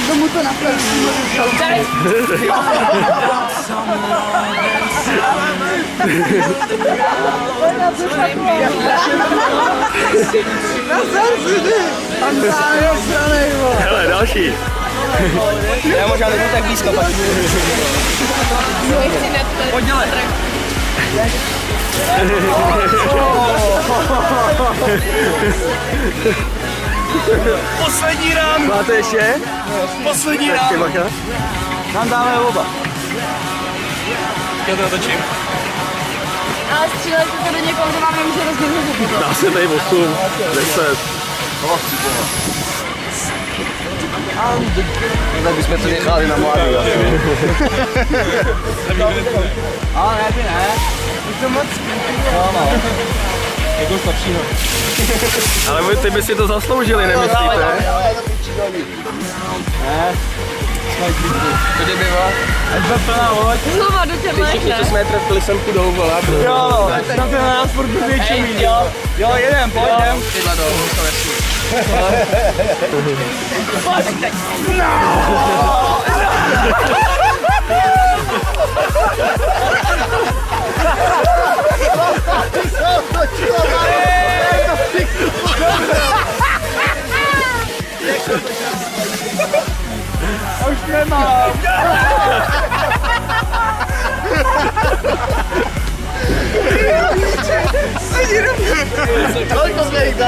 Tomu to naplní. Hele, další. Já možná nebudu tak blízko pak. Pojď dělej. Poslední rán. Máte ještě? Poslední rán. Tam dáme oba. Já to natočím. Ale střílejte to do někoho, kdo vám nemůže rozdělit zuby. Dá se tady 8, 10. Tak bychom to nechali na mladý. Ale ne, ty ne. Už to moc. No. Jako slabšího. Ale ty by si to zasloužili, nemyslíte? Ne. To jde bývá. Až byla plná loď. Znova do těchto. Všichni, co jsme trefili sem půjdou, vole. Jo, tak ten nás furt větší mít. Jo, jedem, pojďem. Tyhle dolů, to nesmí. Už nemám. Kolik to jsme jich dali?